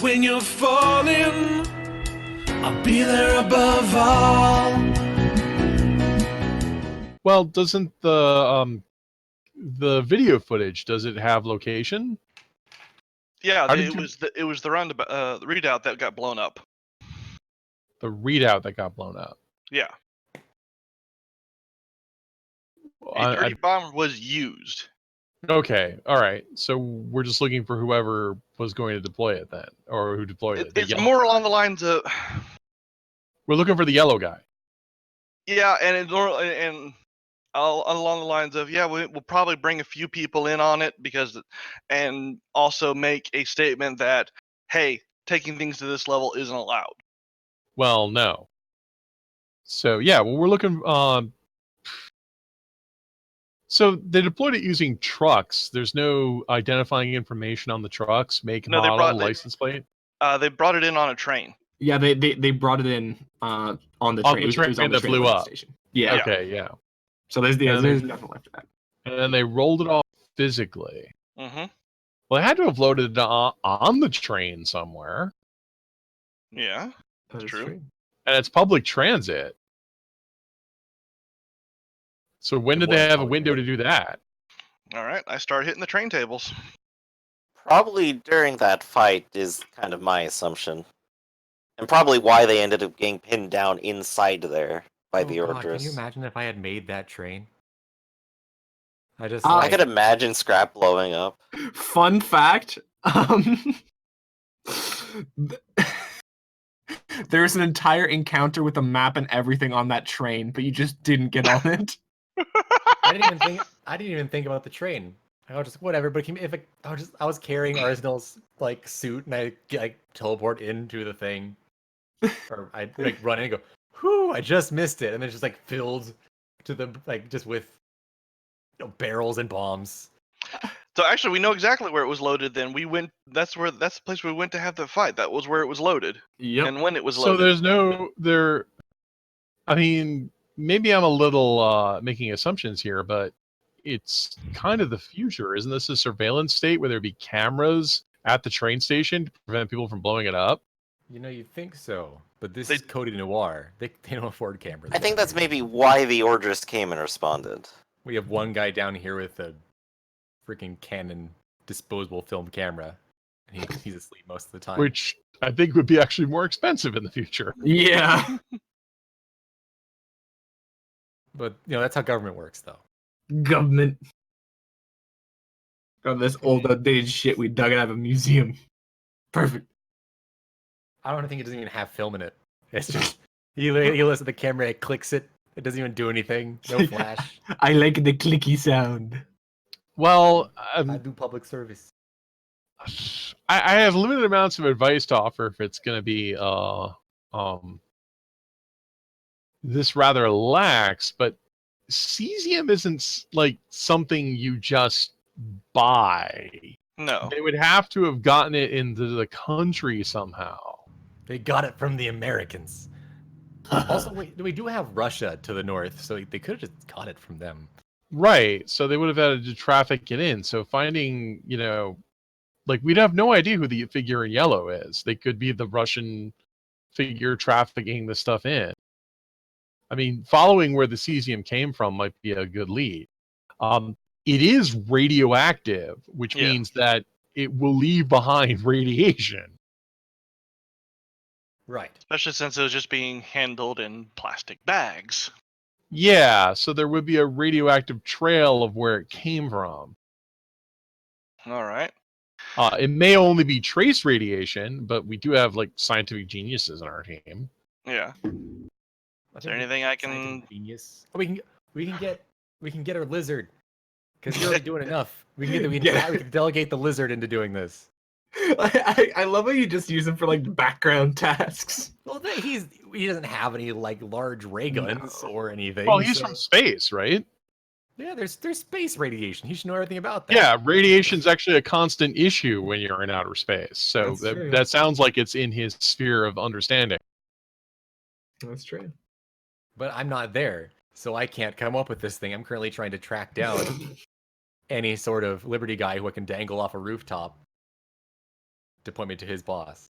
When you're falling, I'll be there above all. Well, doesn't the video footage, does it have location? Yeah, it was the roundabout, the readout that got blown up. The readout that got blown up. Yeah. A dirty bomb was used. Okay, all right. So we're just looking for whoever was going to deploy it then, or who deployed it. It's more along the lines of. We're looking for the yellow guy. Yeah, and along the lines of, yeah, we'll probably bring a few people in on it and also make a statement that, hey, taking things to this level isn't allowed. Well, no. So yeah, well, we're looking. So they deployed it using trucks. There's no identifying information on the trucks, make, model, license plate. They brought it in on a train. Yeah, they brought it in on the train. On the train that blew up. Station. Yeah. Okay, yeah. So there's nothing left of that. And then they rolled it off physically. Mm-hmm. Well, they had to have loaded it on the train somewhere. Yeah, that's true. And it's public transit. So when did they have a window to do that? All right, I started hitting the train tables. Probably during that fight is kind of my assumption. And probably why they ended up getting pinned down inside there by the Orders. Can you imagine if I had made that train? I could imagine scrap blowing up. Fun fact, there's an entire encounter with a map and everything on that train, but you just didn't get on it. I didn't even think about the train. I was just whatever. But I was carrying Arsenal's like suit, and I like teleport into the thing, or I like run in and go, "Whoo! I just missed it," and then it's just like filled to the just with barrels and bombs. So actually, we know exactly where it was loaded. Then we went. That's the place we went to have the fight. That was where it was loaded. Yep. And when it was loaded. So there's no there. I mean, maybe I'm a little making assumptions here, but it's kind of the future. Isn't this a surveillance state where there'd be cameras at the train station to prevent people from blowing it up? You'd think so, but this is Cody Noir. They don't afford cameras. I think that's maybe why the Orders came and responded. We have one guy down here with a freaking Canon disposable film camera, and he's asleep most of the time. Which I think would be actually more expensive in the future. Yeah. But that's how government works, though. Government. Got this old outdated shit we dug out of a museum. Perfect. I don't think it doesn't even have film in it. It's just you listen to the camera, it clicks it. It doesn't even do anything. No flash. I like the clicky sound. Well, I do public service. I have limited amounts of advice to offer if it's going to be this rather lax, but cesium isn't like something you just buy. No. They would have to have gotten it into the country somehow. They got it from the Americans. Also, we do have Russia to the north, so they could have just got it from them. Right. So they would have had to traffic it in. So finding, like we'd have no idea who the figure in yellow is. They could be the Russian figure trafficking the stuff in. I mean, following where the cesium came from might be a good lead. It is radioactive, which means that it will leave behind radiation. Right. Especially since it was just being handled in plastic bags. Yeah, so there would be a radioactive trail of where it came from. All right. It may only be trace radiation, but we do have like scientific geniuses in our team. Yeah. Is there anything I can? Genius. Oh, we can get a lizard because you're already doing enough. We can delegate the lizard into doing this. I love how you just use him for like background tasks. Well, he doesn't have any like large ray guns or anything. Well, he's from space, right? Yeah, there's space radiation. He should know everything about that. Yeah, radiation's actually a constant issue when you're in outer space. So that sounds like it's in his sphere of understanding. That's true. But I'm not there, so I can't come up with this thing. I'm currently trying to track down any sort of Liberty guy who I can dangle off a rooftop to point me to his boss.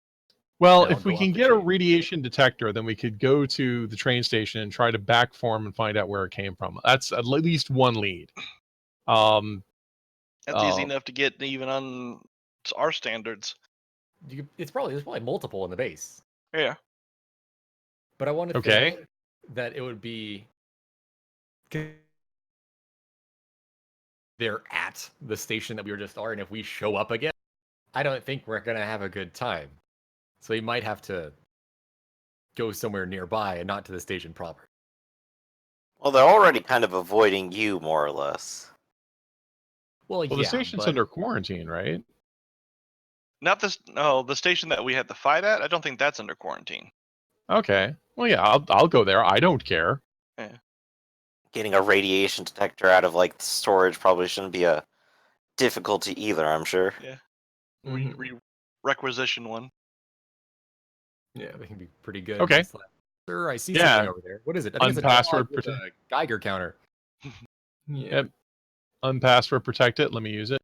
Well, Then I'll if we go can off the get a train. radiation detector, then we could go to the train station and try to backform and find out where it came from. That's at least one lead. That's easy enough to get even on our standards. There's probably multiple in the base. Yeah. But I want to Okay. think that it would be they're at the station that we were just are, and if we show up again, I don't think we're gonna have a good time. So we might have to go somewhere nearby and not to the station proper. Well, they're already kind of avoiding you, more or less. Well, Well, yeah, the station's but under quarantine, right? Not this. No, the station that we had to fight at. I don't think that's under quarantine. Okay. Well, yeah, I'll go there. I don't care. Getting a radiation detector out of like storage probably shouldn't be a difficulty either, I'm sure. Yeah. Mhm. Requisition one. Yeah. it can be pretty good. Okay. Just like, sir, I see Yeah. something over there. What is it? I think it's a Unpassword dog with a protect. Geiger counter. Yeah. Yep. Unpassword protect it. Let me use it.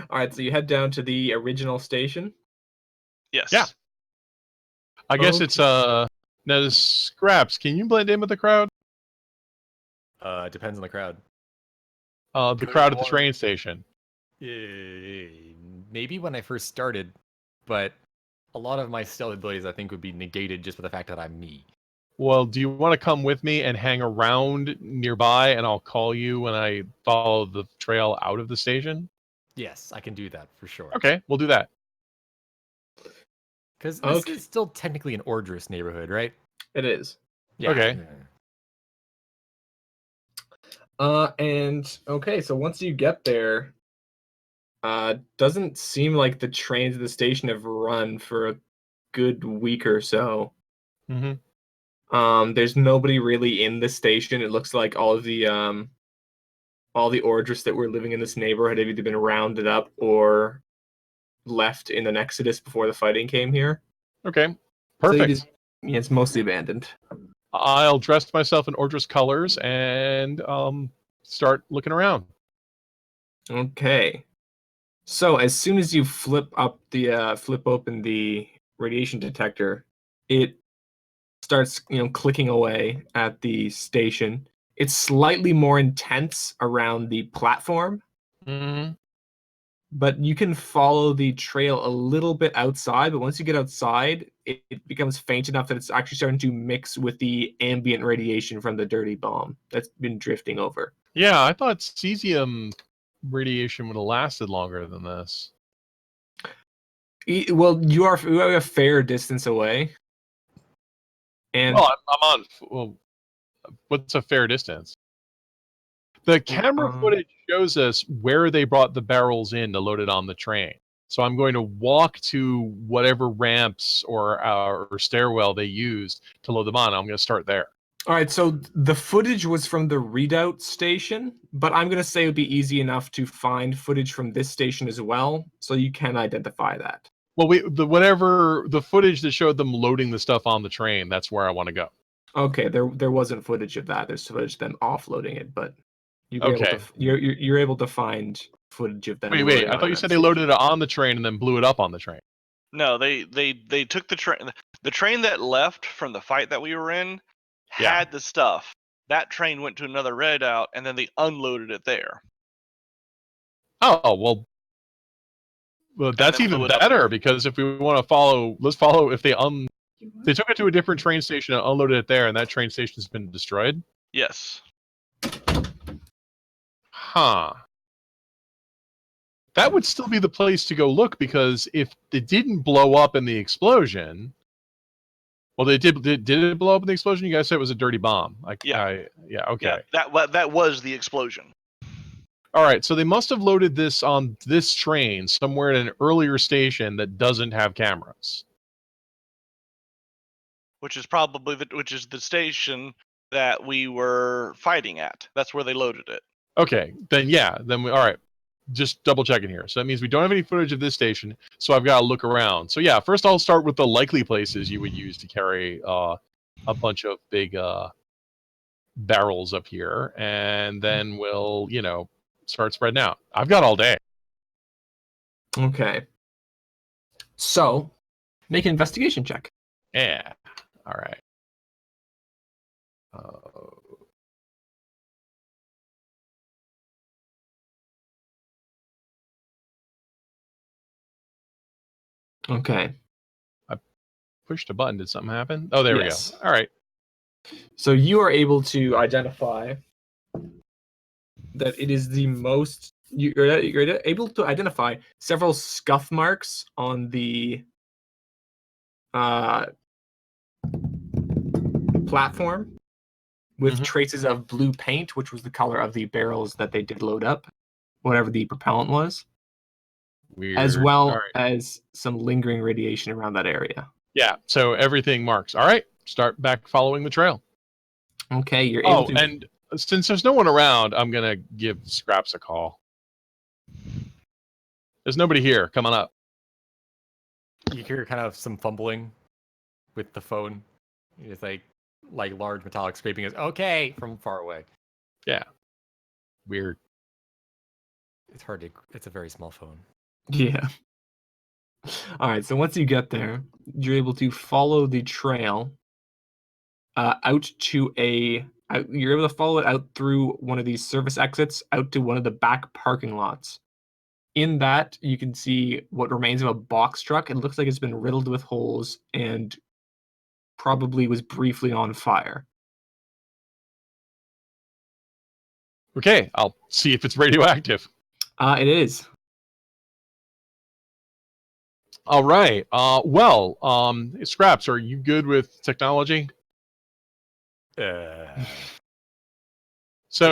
All right, so you head down to the original station. Yes. Yeah. I guess it's now the Scraps. Can you blend in with the crowd? Depends on the crowd. The Good crowd at the lord. train station. Maybe when I first started, but a lot of my stealth abilities I think would be negated just by the fact that I'm me. Well, do you want to come with me and hang around nearby, and I'll call you when I follow the trail out of the station? Yes, I can do that for sure. Okay, we'll do that. Because this Okay. is still technically an Ordrus neighborhood, right? It is. Yeah. Okay. And okay, so once you get there, doesn't seem like the trains at the station have run for a good week or so. Mm-hmm. There's nobody really in the station. It looks like all the Ordrus that were living in this neighborhood have either been rounded up or left in an exodus before the fighting came here. Okay, So you perfect. just, yeah, it's mostly abandoned. I'll dress myself in Ordrus colors and start looking around. Okay. So as soon as you flip open the radiation detector, it starts, clicking away at the station. It's slightly more intense around the platform, Mm-hmm. but you can follow the trail a little bit outside. But once you get outside, it becomes faint enough that it's actually starting to mix with the ambient radiation from the dirty bomb that's been drifting over. Yeah, I thought cesium radiation would have lasted longer than this. Well, you are a fair distance away. And Well, I'm on. Well, what's a fair distance? The camera footage shows us where they brought the barrels in to load it on the train. So I'm going to walk to whatever ramps or stairwell they used to load them on. I'm going to start there. all right, so the footage was from the readout station, but I'm going to say it would be easy enough to find footage from this station as well, so you can identify that. Well, the footage that showed them loading the stuff on the train, that's where I want to go. Okay, there wasn't footage of that. There's footage of them offloading it, but you're able Okay. to you're able to find footage of them. Wait, loading I on thought you that said they station. loaded it on the train and then blew it up on the train. No, they took the train. The train that left from the fight that we were in Yeah. had the stuff. That train went to another readout, and then they unloaded it there. Oh, well, that's then even blew it up. better because if we want to follow, let's follow if they took it to a different train station and unloaded it there, and that train station's been destroyed. Yes. Huh. That would still be the place to go look because if it didn't blow up in the explosion, well, they did it blow up in the explosion? You guys said it was a dirty bomb. Yeah. Okay. Yeah, that was the explosion. All right, so they must have loaded this on this train somewhere at an earlier station that doesn't have cameras. Which is probably the station that we were fighting at. That's where they loaded it. Okay, then all right. Just double checking here. So that means we don't have any footage of this station, so I've got to look around. So yeah, first I'll start with the likely places you would use to carry a bunch of big barrels up here, and then we'll, start spreading out. I've got all day. Okay. So, make an investigation check. Yeah. All right. Okay. Pushed a button. Did something happen? Oh, there Yes. we go. All right. So you are able to identify that it is the most. You're able to identify several scuff marks on the platform with Mhm. traces of blue paint, which was the color of the barrels that they did load up, whatever the propellant was, Weird. as All well right. as some lingering radiation around that area. Yeah. So everything marks. All right. Start back following the trail. Okay, you're able Oh, to. and since there's no one around, I'm gonna give Scraps a call. There's nobody here. Come on up. You hear kind of some fumbling with the phone. It's like large metallic scraping is okay from far away. Yeah. Weird. It's hard to. It's a very small phone. Yeah. All right. So once you get there, you're able to follow the trail out to you're able to follow it out through one of these service exits out to one of the back parking lots. In that, you can see what remains of a box truck. It looks like it's been riddled with holes and probably was briefly on fire. Okay. I'll see if it's radioactive. It is. All right. Scraps, are you good with technology? So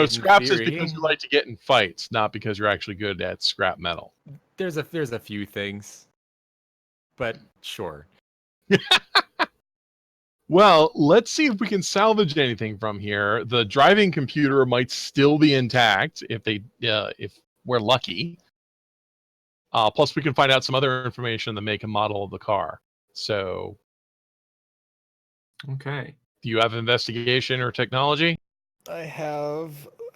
In scraps is theory. because you like to get in fights, not because you're actually good at scrap metal. There's a few things, but sure. Well, let's see if we can salvage anything from here. The driving computer might still be intact if we're lucky. Plus, we can find out some other information on the make and model of the car. So, Okay. do you have investigation or technology? I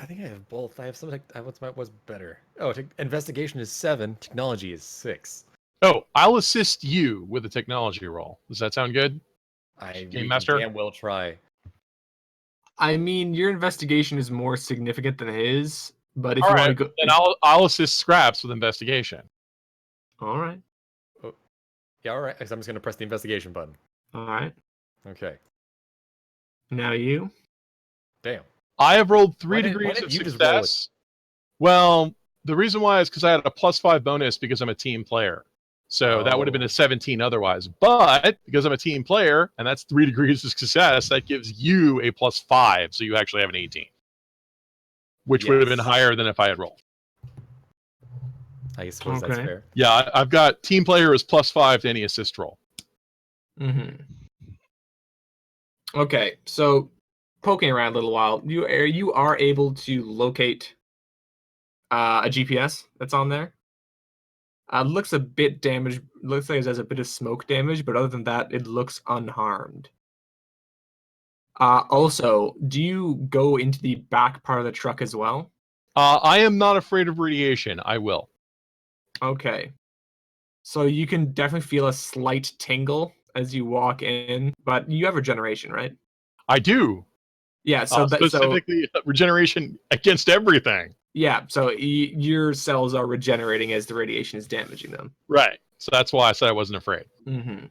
think I have both. I have some. What's better? Oh, investigation is 7. Technology is 6. Oh, I'll assist you with the technology roll. Does that sound good? We Gamemaster? can damn well try. I mean, your investigation is more significant than his, but if All you right, want to go, then I'll assist Scraps with investigation. all right, Yeah, all right. So I'm just gonna press the investigation button. all right. Okay. Now you. Damn. I have rolled Why 3 didn't degrees of you just roll it? success. Well, the reason why is because I had a +5 bonus because I'm a team player. So that would have been Oh. a 17 otherwise. But because I'm a team player, and that's 3 degrees of success, that gives you a +5. So you actually have an 18, which would have been Yes. higher than if I had rolled. I suppose that's Okay. fair. Yeah, I've got team player is +5 to any assist roll. Mm-hmm. Okay, so poking around a little while, you are able to locate a GPS that's on there. Looks a bit damaged. Looks like it has a bit of smoke damage, but other than that, it looks unharmed. Also, do you go into the back part of the truck as well? I am not afraid of radiation. I will. Okay. So you can definitely feel a slight tingle as you walk in, but you have regeneration, right? I do. Yeah. So Specifically, regeneration against everything. yeah. So your cells are regenerating as the radiation is damaging them. Right. So that's why I said I wasn't afraid. Mm-hmm.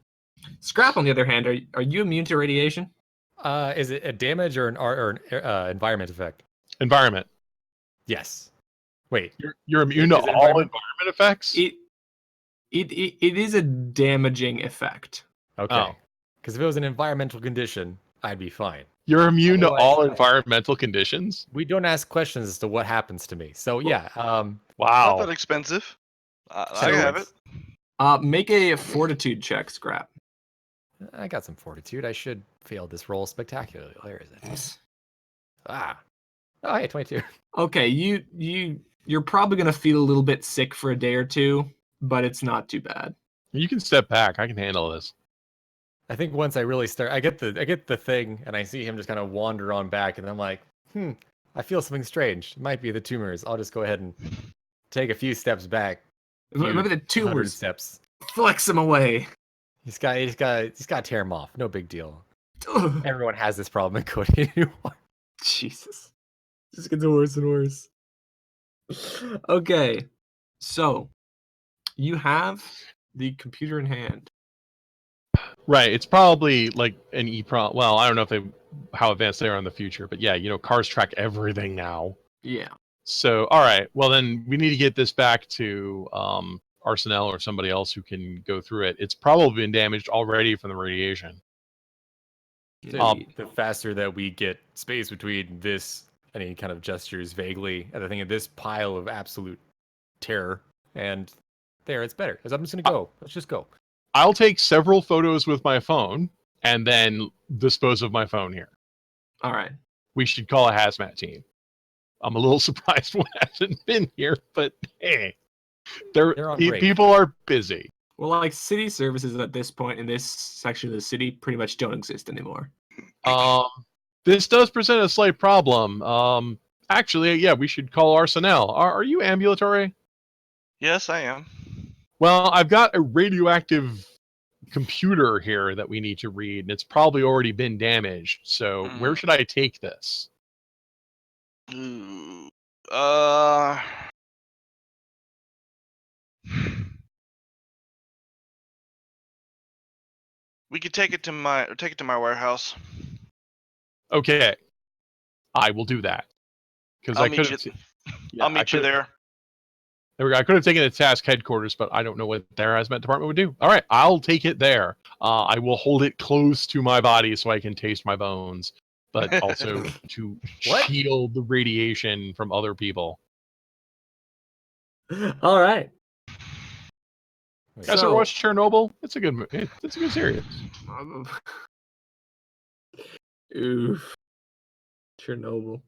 Scrap, on the other hand, are you immune to radiation? Is it a damage or an environment effect? Environment. Yes. Wait. You're immune to Is it all environment? environment effects? It is a damaging effect. Okay. Oh. Because if it was an environmental condition, I'd be fine. You're immune to Otherwise, all no. environmental conditions? We don't ask questions as to what happens to me. So yeah. Not Wow. that expensive. I So have it. Make a fortitude check, Scrap. I got some fortitude. I should fail this roll spectacularly. Where is it? Ah. Oh, hey, 22. Okay, you're probably gonna feel a little bit sick for a day or two, but it's not too bad. You can step back. I can handle this. I think once I really start, I get the thing, and I see him just kind of wander on back, and I'm like, I feel something strange. It might be the tumors. I'll just go ahead and take a few steps back. Maybe the 100 tumors. steps. Flex him away. He's got to tear him off. No big deal. Everyone has this problem in Cody. Jesus. This gets worse and worse. Okay. So, you have the computer in hand. Right. It's probably like an EEPROM. Well, I don't know how advanced they are in the future, but yeah, cars track everything now. Yeah. So, all right. Well, then we need to get this back to Arsenal or somebody else who can go through it. It's probably been damaged already from the radiation. The faster that we get space between this, and he kind of gestures vaguely at the thing of this pile of absolute terror, and there, it's better. I'm just gonna go. Let's just go. I'll take several photos with my phone and then dispose of my phone here. All right. We should call a hazmat team. I'm a little surprised one hasn't been here, but hey, They're on break. people are busy. Well, like city services at this point in this section of the city pretty much don't exist anymore. This does present a slight problem. Actually, yeah, we should call Arsenal. Are you ambulatory? Yes, I am. Well, I've got a radioactive computer here that we need to read, and it's probably already been damaged. So where should I take this? We could take it to my warehouse. Okay, I will do that because I'll I meet could. you. Yeah, I'll meet you there. There we go. I could have taken it to task headquarters, but I don't know what their hazmat department would do. All right, I'll take it there. I will hold it close to my body so I can taste my bones, but also to shield the radiation from other people. All right. You guys ever watch Chernobyl? It's a good movie. It's a good series. Oof. Chernobyl.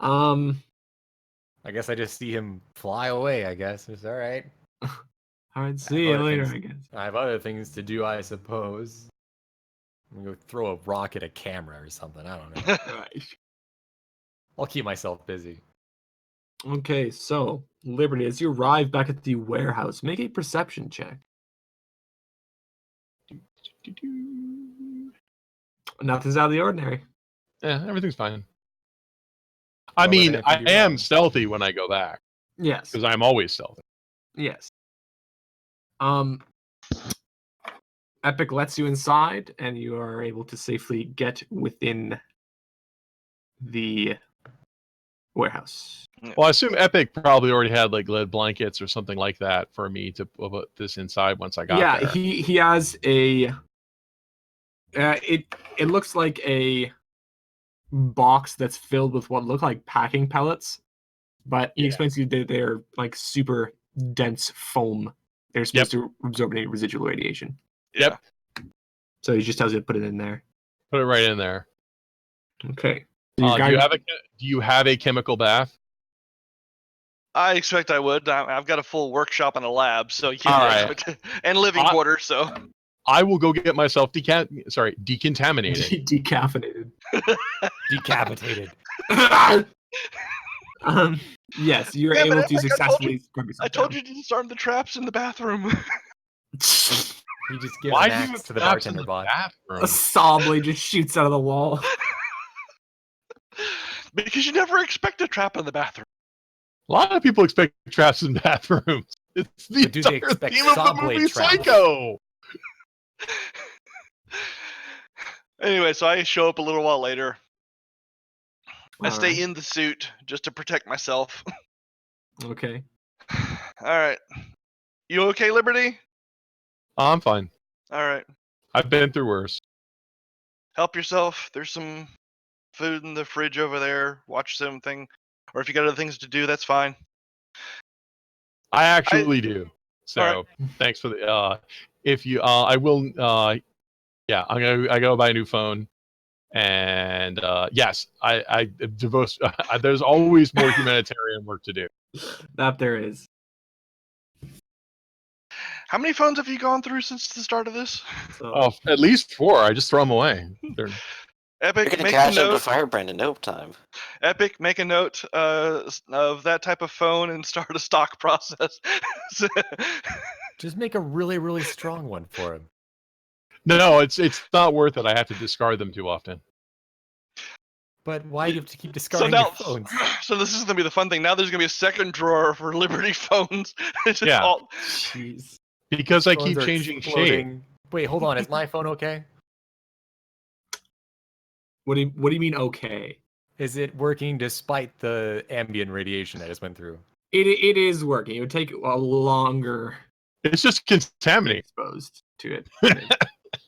I guess I just see him fly away. I guess it's all right. All right. See you later. I guess. I have other things to do, I suppose. I'm gonna go throw a rock at a camera or something. I don't know. Right. I'll keep myself busy. Okay, so Liberty, as you arrive back at the warehouse, make a perception check. Nothing's out of the ordinary. Yeah, everything's fine. I mean, I am stealthy when I go back. Yes. Because I'm always stealthy. Yes. Epic lets you inside, and you are able to safely get within the warehouse. Well, I assume Epic probably already had like lead blankets or something like that for me to put this inside once I got there. Yeah, he has a. It looks like a box that's filled with what look like packing pellets, but he explains to you that they're like super dense foam. They're supposed to absorb any residual radiation. Yep. So he just tells you to put it in there. Put it right in there. Okay. Do you have a chemical bath? I expect I would. I've got a full workshop and a lab, so yeah, All right. and living quarters. So I will go get myself decontaminated. Decaffeinated. Decapitated. Yes, you're Yeah, able but to Epic, successfully scrub yourself I told down. you to disarm the traps in the bathroom. You just give Why an do you axe to the traps in bartender the bot. bathroom? A saw blade just shoots out of the wall. Because you never expect a trap in the bathroom. A lot of people expect traps in bathrooms. It's the But do they entire expect theme of saw the blade movie traps? Psycho. Anyway, so I show up a little while later. I stay Alright. in the suit just to protect myself. Okay. All right. You okay, Liberty? I'm fine. All right. I've been through worse. Help yourself. There's some food in the fridge over there. Watch something. Or if you got other things to do, that's fine. I actually do. So All thanks for the. If you, I will. Yeah, I go buy a new phone, and yes, I devote. There's always more humanitarian work to do. That there is. How many phones have you gone through since the start of this? So, Oh, at least 4. I just throw them away. You're Epic, gonna make a cash out the note. firebrand in no time. Epic, make a note of that type of phone and start a stock process. Just make a really, really strong one for him. No, it's not worth it. I have to discard them too often. But why do you have to keep So discarding now, your phones? so this is gonna be the fun thing. Now there's gonna be a second drawer for Liberty phones. It's just Yeah. all- Jeez. Because I Phones keep are changing shape. exploding. Wait, hold on. Is my phone okay? What do you mean? Okay. Is it working despite the ambient radiation I just went through? It is working. It would take a longer It's just to be contaminated. exposed to it.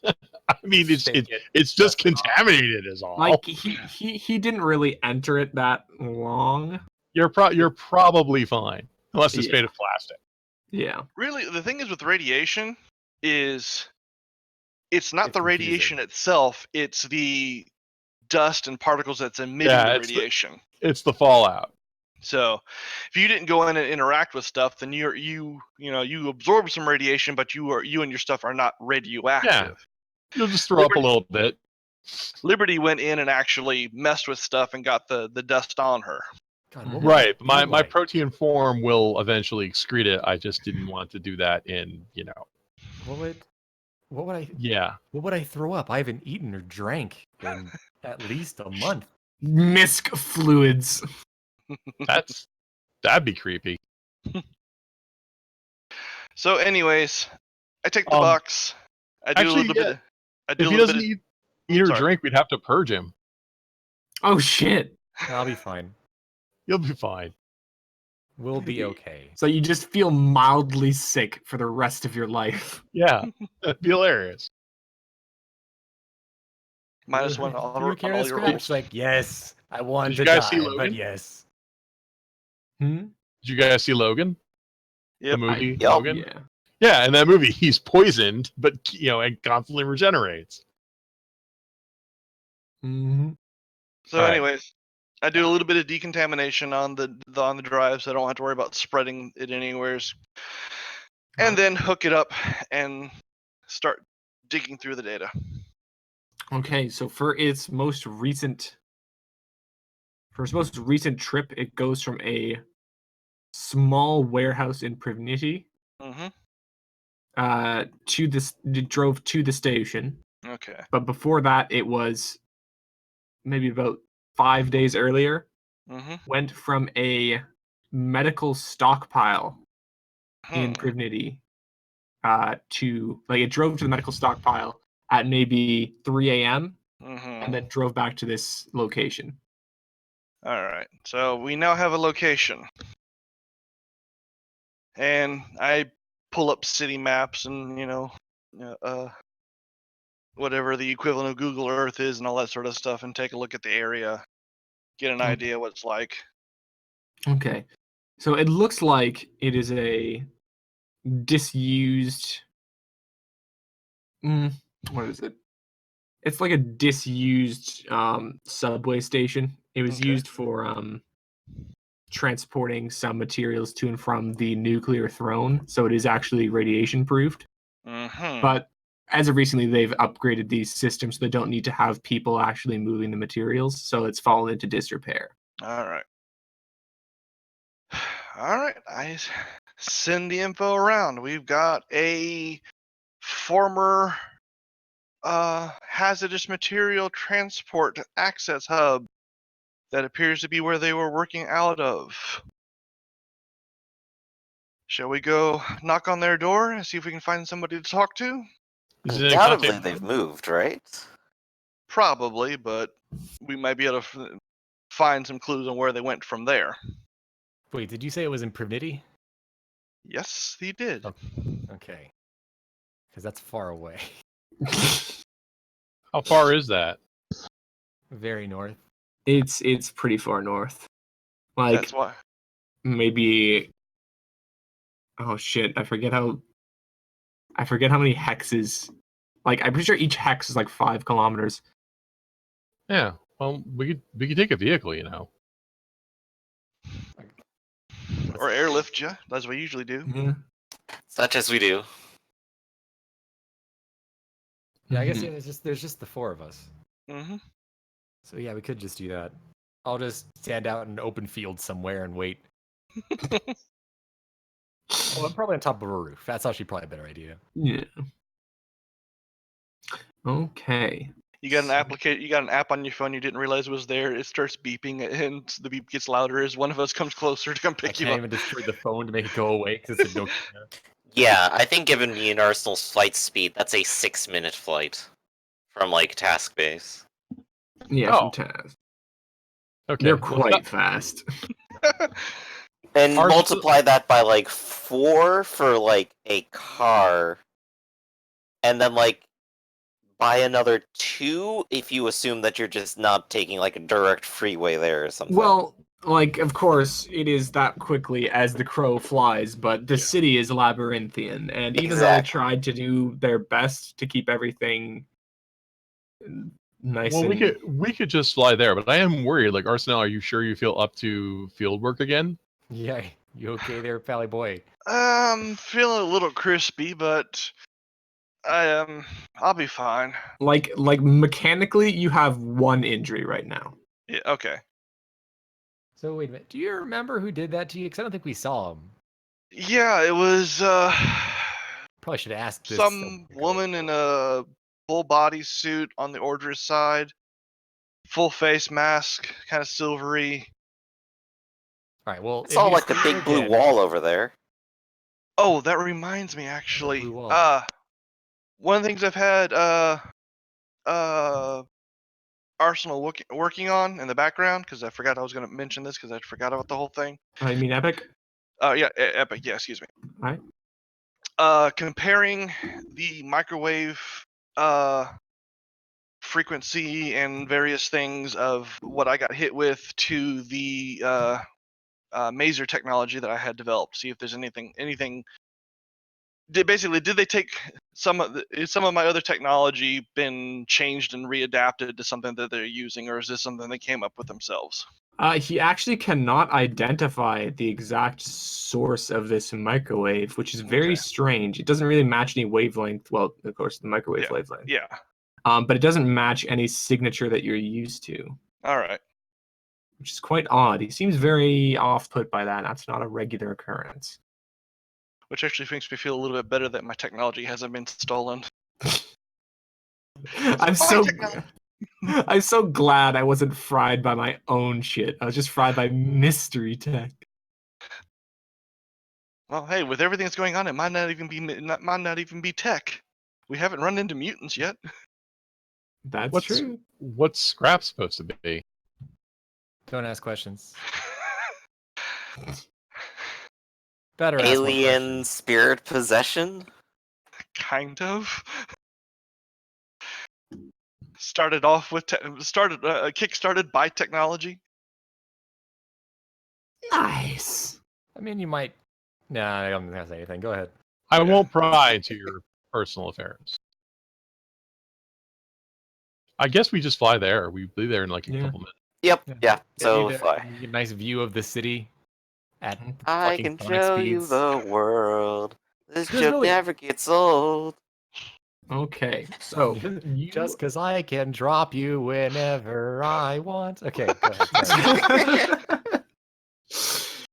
I mean, Fake it. it's just Dust it off. contaminated is all. Like he didn't really enter it that long. You're probably fine unless it's Yeah. made of plastic. Yeah. really, the thing is with radiation is it's not It's the confusing. radiation itself; it's the dust and particles that's emitting Yeah, the it's the- radiation. It's the fallout. So, if you didn't go in and interact with stuff, then you absorb some radiation, but you and your stuff are not radioactive. You'll just throw up a little bit. Liberty went in and actually messed with stuff and got the dust on her. God, what would Right. that My feel my like? protein form will eventually excrete it. I just didn't want to do that in, What would I throw up? I haven't eaten or drank in at least a month. Misc fluids. that'd be creepy. So, anyways, I take the Um, box. I do actually, a little bit. yeah, Of, I do If a he little doesn't bit. eat or sorry. drink, we'd have to purge him. Oh shit. I'll be fine. You'll be fine. We'll be okay. So you just feel mildly sick for the rest of your life. Yeah, that'd be hilarious. Minus one You on were carrying all a your scratch. rolls. Like, yes, I want Did to you guys see die, but Logan? yes. Hmm? Did you guys see Logan? Yep. The movie Yep. Logan? Yeah. Yeah, in that movie, he's poisoned, but and constantly regenerates. Mm-hmm. So, All right. anyways, I do a little bit of decontamination on the drive, so I don't have to worry about spreading it anywheres. And then hook it up and start digging through the data. Okay, so for its most recent trip, it goes from a small warehouse in Privnity Mm-hmm. to this. It drove to the station, Okay. but before that, it was maybe about 5 days earlier. Mm-hmm. Went from a medical stockpile in Hmm. Privnity to it drove to the medical stockpile at maybe 3 a.m. Mm-hmm. and then drove back to this location. All right. So we now have a location. And I pull up city maps and, whatever the equivalent of Google Earth is and all that sort of stuff and take a look at the area, get an idea what it's like. Okay. So it looks like it is a disused. What is it? It's like a disused subway station. It was Okay. used for transporting some materials to and from the nuclear throne, so it is actually radiation proofed. Mm-hmm. But as of recently, they've upgraded these systems so they don't need to have people actually moving the materials, so it's fallen into disrepair. All right. All right. I send the info around. We've got a former hazardous material transport access hub that appears to be where they were working out of. Shall we go knock on their door and see if we can find somebody to talk to? Is it in Undoubtedly, contact? they've moved, right? Probably, but we might be able to find some clues on where they went from there. Wait, did you say it was in Privnity? Yes, he did. Oh. Okay. Because that's far away. How far is that? Very north. It's pretty far north. Like That's why. maybe oh shit, I forget how many hexes. Like I'm pretty sure each hex is like 5 kilometers. Yeah. Well, we could take a vehicle, Or airlift you, as we usually do. Yeah. Such as we do. Yeah, I guess there's just the 4 of us. Mm-hmm. So yeah, we could just do that. I'll just stand out in an open field somewhere and wait. Well, I'm probably on top of a roof. That's actually probably a better idea. Yeah. Okay. You got an app on your phone you didn't realize was there. It starts beeping, and the beep gets louder as one of us comes closer to come I pick you can't up. even destroy the phone to make it go away because it's a Nokia. Yeah, I think given me and Arsenal's flight speed, that's a 6-minute flight from like task base. Yeah, Oh. from Taz. Okay. They're well, quite fast. And Ours- multiply that by like 4 for like a car, and then like by another 2 if you assume that you're just not taking like a direct freeway there or something. Well, like, of course, it is that quickly as the crow flies, but the city is labyrinthian, and even though they Exactly. tried to do their best to keep everything nice well, and... we could just fly there, but I am worried. Like, Arsenal, are you sure you feel up to field work again? Yeah, you okay there, Pally boy? I'm feeling a little crispy, but I'll be fine. Like mechanically, you have 1 injury right now. Yeah, okay. So wait a minute. Do you remember who did that to you? Because I don't think we saw him. Yeah, it was Probably should have asked this. some woman in a full body suit on the order's side, full face mask, kind of silvery. All right. Well, I saw like the big blue wall over there. Oh, that reminds me, actually. blue wall. One of the things I've had Arsenal working on in the background, because I forgot I was going to mention this because I forgot about the whole thing. I mean, Epic. Yeah, Epic. Yeah, excuse me. Alright. Comparing the microwave frequency and various things of what I got hit with to the maser technology that I had developed. See if there's anything. Did they take some of my other technology been changed and readapted to something that they're using, or is this something they came up with themselves? He actually cannot identify the exact source of this microwave, which is very Okay. strange. It doesn't really match any wavelength. Well, of course, the microwave wavelength. Yeah. But it doesn't match any signature that you're used to, All right. which is quite odd. He seems very off-put by that. That's not a regular occurrence. Which actually makes me feel a little bit better that my technology hasn't been stolen. I'm so glad I wasn't fried by my own shit. I was just fried by mystery tech. Well, hey, with everything that's going on, it might not even be tech. We haven't run into mutants yet. That's true. What's scrap supposed to be? Don't ask questions. Better ask more Alien questions. spirit possession? Kind of. Started off with kickstarted by technology. Nice. I mean, you might. Nah, I don't have to say anything. Go ahead. I won't pry into your personal affairs. I guess we just fly there. We be there in like a Yeah. couple minutes. Yep, Yeah. yeah. So You get fly. a nice view of the city at I fucking can sonic show you speeds. the world. This There's joke really- never gets old. Okay, so Just because I can drop you whenever I want. Okay, go ahead. Sorry.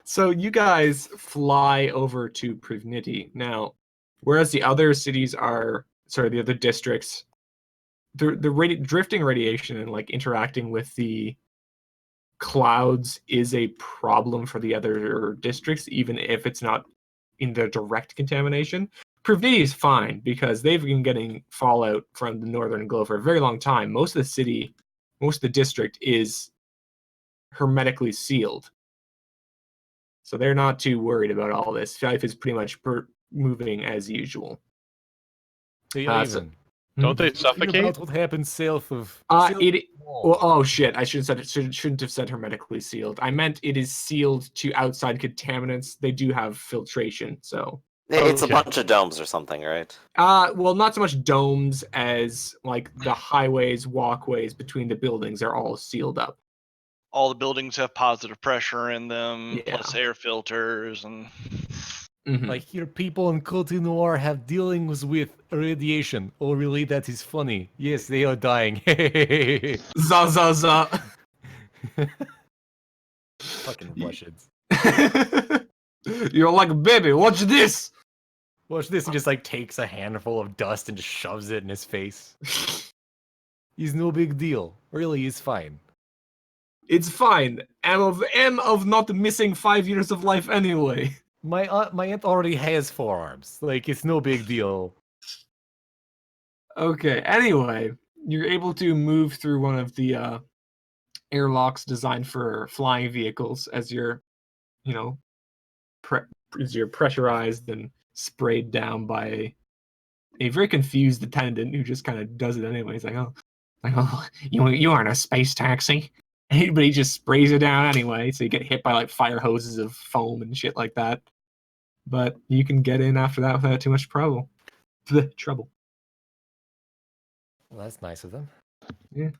So you guys fly over to Privnity. Now, whereas the other cities are, the other districts, the drifting radiation and like interacting with the clouds is a problem for the other districts, even if it's not in the direct contamination. Privnity is fine because they've been getting fallout from the northern glow for a very long time. Most of the district is hermetically sealed. So they're not too worried about all this. Life is pretty much moving as usual. So you don't So- even. Don't they Think suffocate? about what happens south of. Well, oh shit! I shouldn't have said hermetically sealed. I meant it is sealed to outside contaminants. They do have filtration, so. It's a Okay. bunch of domes or something, right? Well, not so much domes as like the highways, walkways between the buildings are all sealed up. All the buildings have positive pressure in them, Yeah. plus air filters, and Mhm. Like here, people in Cote Noir have dealings with radiation. Oh, really? That is funny. Yes, they are dying. Za za za. Fucking Russians. You're like, baby, watch this. Watch this, and just like takes a handful of dust and just shoves it in his face. He's no big deal. Really, he's fine. It's fine. M of not missing 5 years of life anyway. My aunt already has 4 arms. Like, it's no big deal. Okay, anyway, you're able to move through one of the airlocks designed for flying vehicles as you're, you know, as you're pressurized and sprayed down by a very confused attendant who just kind of does it anyway. He's like, oh, you aren't a space taxi. But he just sprays it down anyway, so you get hit by like fire hoses of foam and shit like that. But you can get in after that without too much trouble. Trouble. Well, that's nice of them. Yeah.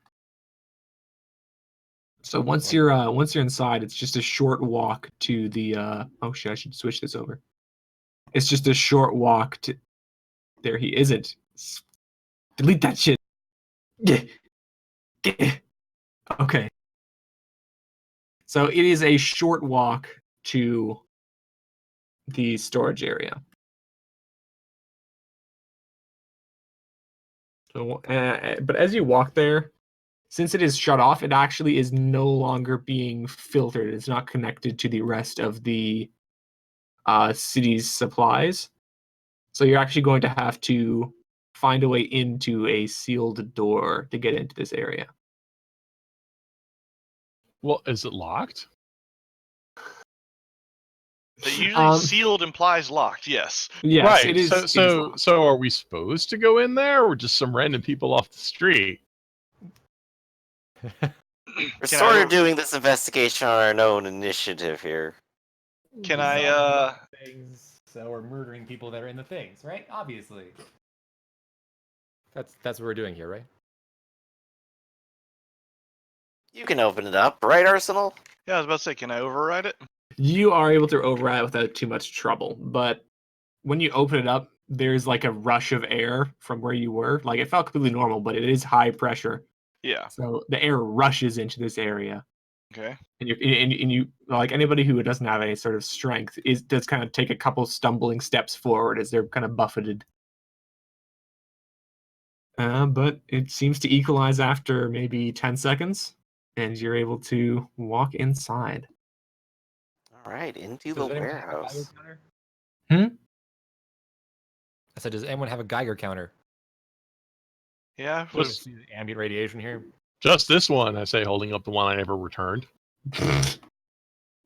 So once you're inside, it's just a short walk to the oh shit, I should switch this over. It's just a short walk to there he isn't. Delete that shit. Yeah. Okay. So it is a short walk to the storage area. So, but as you walk there, since it is shut off, it actually is no longer being filtered. It's not connected to the rest of the city's supplies. So you're actually going to have to find a way into a sealed door to get into this area. Well, is it locked? Usually sealed implies locked, yes. Yes, right. it is. So are we supposed to go in there, or just some random people off the street? We're sort of doing this investigation on our own initiative here. Can I, things, so we're murdering people that are in the things, right? Obviously. That's what we're doing here, right? You can open it up, right, Arsenal? Yeah, I was about to say, can I override it? You are able to override it without too much trouble, but when you open it up, there's like a rush of air from where you were. Like it felt completely normal, but it is high pressure. Yeah. So the air rushes into this area. Okay. And you like anybody who doesn't have any sort of strength does kind of take a couple stumbling steps forward as they're kind of buffeted. But it seems to equalize after maybe 10 seconds, and you're able to walk inside. All right, into Does the anyone have a warehouse. Geiger counter? Hmm? I said, does anyone have a Geiger counter? Yeah. We can see the ambient radiation here. Just this one, I say, holding up the one I never returned.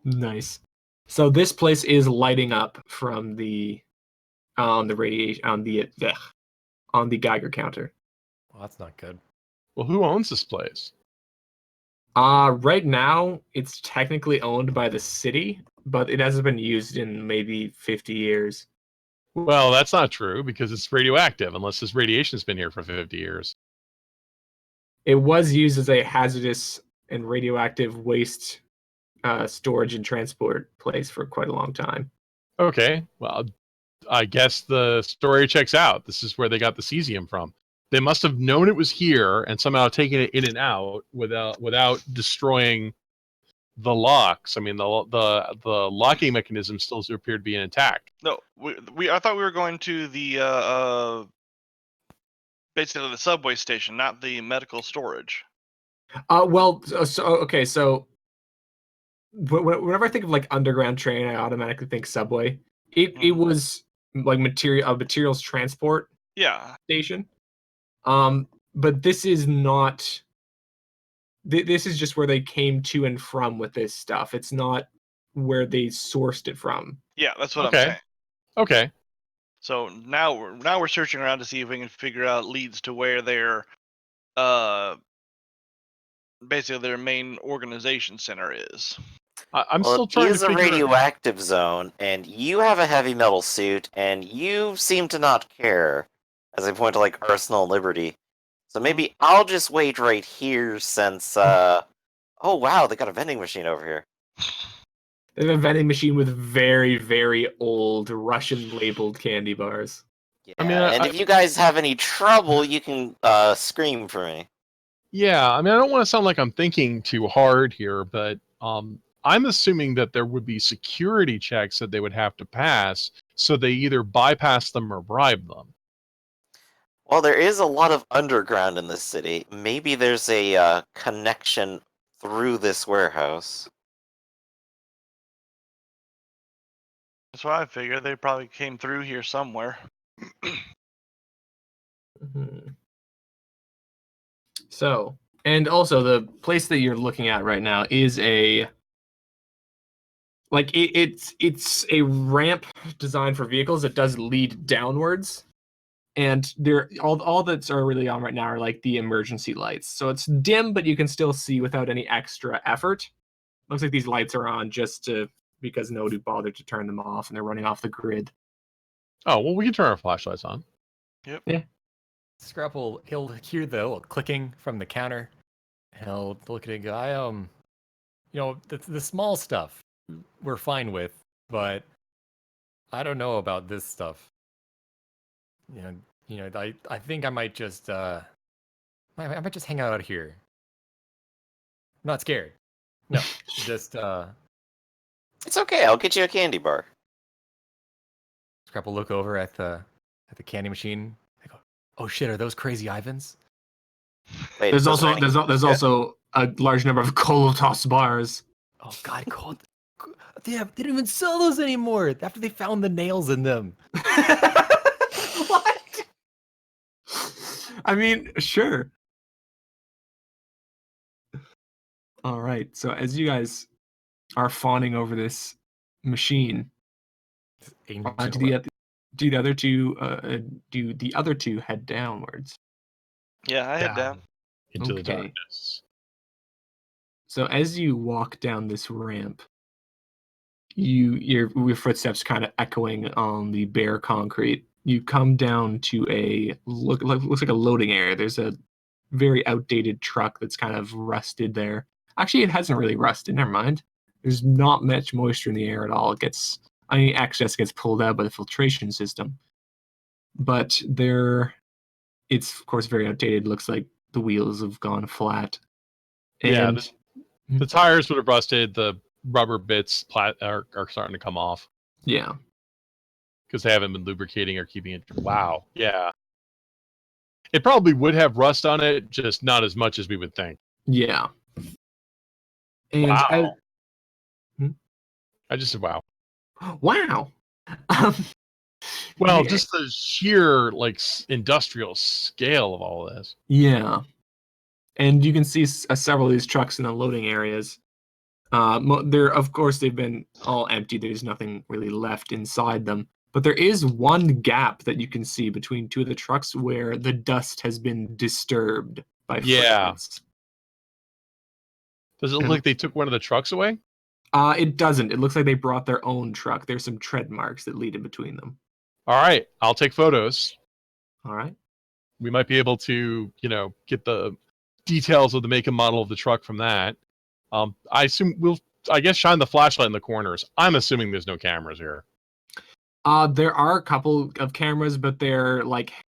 Nice. So this place is lighting up from the radiation on the Geiger counter. Well, that's not good. Well, who owns this place? Right now it's technically owned by the city, but it hasn't been used in maybe 50 years. Well, that's not true because it's radioactive, unless this radiation's been here for 50 years. It was used as a hazardous and radioactive waste storage and transport place for quite a long time. Okay, well, I guess the story checks out. This is where they got the cesium from. They must have known it was here and somehow taken it in and out without destroying the locks. I mean, the locking mechanism still appeared to be intact. No, I thought we were going to the basically the subway station, not the medical storage. So whenever I think of like underground train, I automatically think subway. It was like materials transport station. But this is not. This is just where they came to and from with this stuff. It's not where they sourced it from. Yeah, that's what I'm saying. Okay. So now we're searching around to see if we can figure out leads to where their basically their main organization center is. I'm still trying to figure It is a radioactive zone, and you have a heavy metal suit, and you seem to not care, as I point to like Arsenal and Liberty. So maybe I'll just wait right here since, oh wow, they got a vending machine over here. They have a vending machine with very, very old Russian-labeled candy bars. Yeah, I mean, and if you guys have any trouble, you can scream for me. Yeah, I mean, I don't want to sound like I'm thinking too hard here, but I'm assuming that there would be security checks that they would have to pass, so they either bypass them or bribe them. Well, there is a lot of underground in this city. Maybe there's a connection through this warehouse. That's what I figured. They probably came through here somewhere. Mhm. So, and also the place that you're looking at right now is it's a ramp designed for vehicles that does lead downwards, and all that's are really on right now are like the emergency lights. So it's dim, but you can still see without any extra effort. Looks like these lights are on just because nobody bothered to turn them off, and they're running off the grid. Oh, well, we can turn our flashlights on. Scrapple, he'll hear the little clicking from the counter. He'll look at it and go, the small stuff we're fine with, but I don't know about this stuff. I think I might just I might just hang out here. I'm not scared. No, just It's okay, I'll get you a candy bar. Scrapple look over at the candy machine. I go, oh shit, are those crazy Ivans? Wait, There's does also any- there's also a large number of Colotos bars. Oh god, cold. They didn't even sell those anymore after they found the nails in them. What? I mean, sure. All right. So as you guys are fawning over this machine, do the other two head downwards? Yeah, I head down. Into the Okay. darkness. So as you walk down this ramp, your footsteps kind of echoing on the bare concrete. You come down to looks like a loading area. There's a very outdated truck that's kind of rusted there. Actually, it hasn't really rusted. Never mind. There's not much moisture in the air at all. Any excess gets pulled out by the filtration system. But it's of course very outdated. Looks like the wheels have gone flat. Yeah, And the tires would have rusted. The rubber bits are starting to come off yeah. because they haven't been lubricating or keeping it. Wow. Yeah. It probably would have rust on it, just not as much as we would think. Yeah. And Wow. Hmm? I just said wow. Wow. Um, Well, yeah. just the sheer industrial scale of all this. Yeah. And you can see several of these trucks in the loading areas. Of course, they've been all empty. There's nothing really left inside them. But there is one gap that you can see between two of the trucks where the dust has been disturbed by footprints. Does it look like they took one of the trucks away? It doesn't. It looks like they brought their own truck. There's some tread marks that lead in between them. All right, I'll take photos. All right. We might be able to, get the details of the make and model of the truck from that. I assume I guess, shine the flashlight in the corners. I'm assuming there's no cameras here. There are a couple of cameras, but they're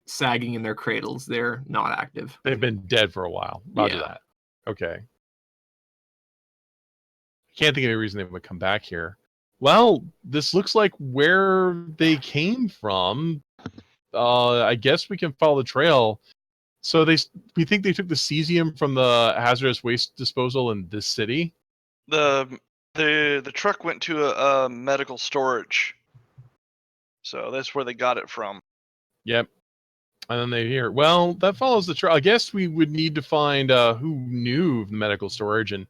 sagging in their cradles. They're not active. They've been dead for a while. Roger Yeah. that. Okay. I can't think of any reason they would come back here. Well, this looks like where they came from. I guess we can follow the trail. So we think they took the cesium from the hazardous waste disposal in this city. The truck went to a medical storage, so that's where they got it from. Yep. And then they hear, well, that follows the trail. I guess we would need to find who knew of the medical storage, and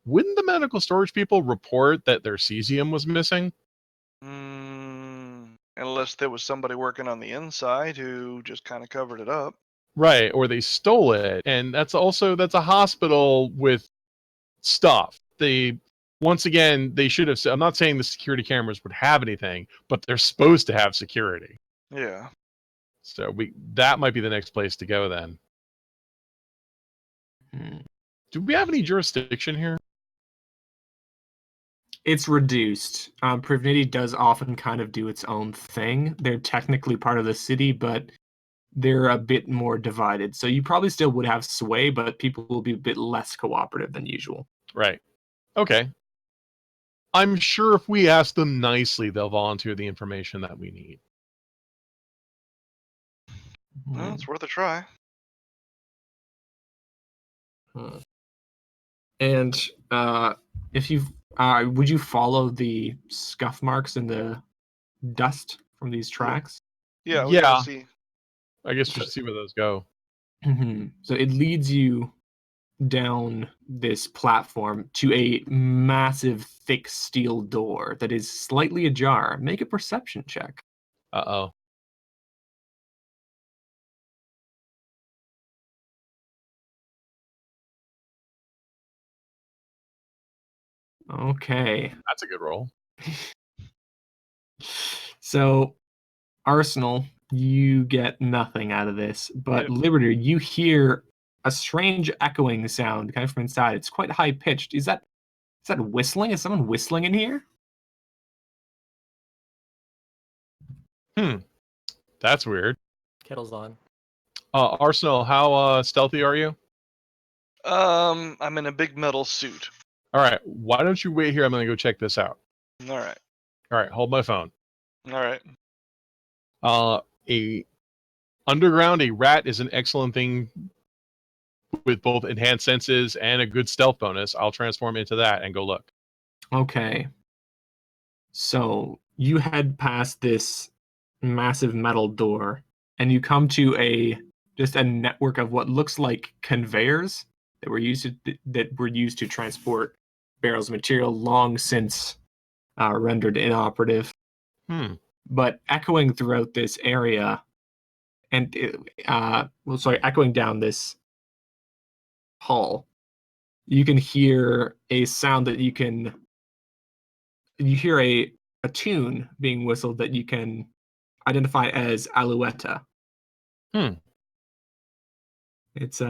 wouldn't the medical storage people report that their cesium was missing? Unless there was somebody working on the inside who just kind of covered it up. Right, or they stole it. And that's a hospital with stuff. Once again, they should have said, I'm not saying the security cameras would have anything, but they're supposed to have security. Yeah. So that might be the next place to go then. Do we have any jurisdiction here? It's reduced. Privnity does often kind of do its own thing. They're technically part of the city, but they're a bit more divided. So you probably still would have sway, but people will be a bit less cooperative than usual. Right. Okay. I'm sure if we ask them nicely, they'll volunteer the information that we need. Well, it's worth a try. And if you would you follow the scuff marks in the dust from these tracks? Yeah, we gotta Yeah. see. I guess we should see where those go. So it leads you down this platform to a massive, thick steel door that is slightly ajar. Make a perception check. Uh-oh. Okay. That's a good roll. So, Arsenal, you get nothing out of this, but Yep. Liberty, you hear a strange echoing sound kind of from inside. It's quite high pitched. Is that whistling? Is someone whistling in here? That's weird. Kettle's on. Arsenal, how stealthy are you? I'm in a big metal suit. All right. Why don't you wait here? I'm going to go check this out. All right. All right. Hold my phone. All right. A underground, a rat is an excellent thing with both enhanced senses and a good stealth bonus. I'll transform into that and go look. Okay. So you head past this massive metal door, and you come to just a network of what looks like conveyors that were used to transport barrels of material, long since rendered inoperative. But echoing throughout this area, and echoing down this hall, you can hear a sound that you hear a tune being whistled that you can identify as Alouetta. It's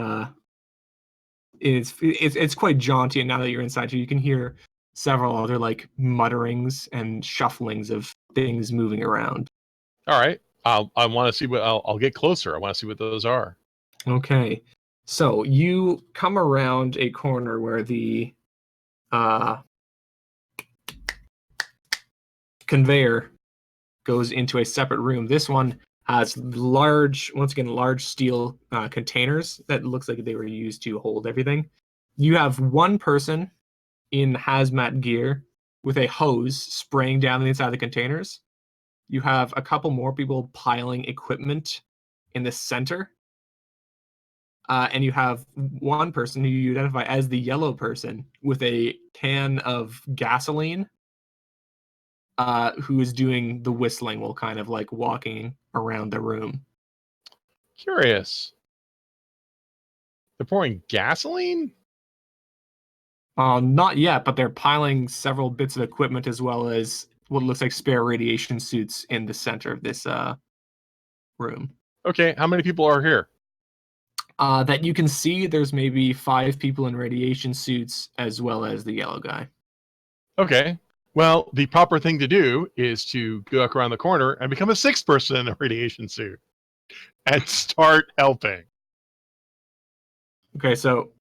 quite jaunty, and now that you're inside, you can hear several other like mutterings and shufflings of things moving around. All right. I want to see what I'll get closer. I want to see what those are. Okay. So you come around a corner where the conveyor goes into a separate room. This one has large steel containers that looks like they were used to hold everything. You have one person in hazmat gear with a hose spraying down the inside of the containers. You have a couple more people piling equipment in the center. And you have one person who you identify as the yellow person with a can of gasoline, who is doing the whistling while kind of like walking around the room. Curious. They're pouring gasoline? Not yet, but they're piling several bits of equipment as well as what looks like spare radiation suits in the center of this room. Okay, how many people are here? That you can see, there's maybe 5 people in radiation suits as well as the yellow guy. Okay. Well, the proper thing to do is to go around the corner and become a 6th person in a radiation suit and start helping. Okay, so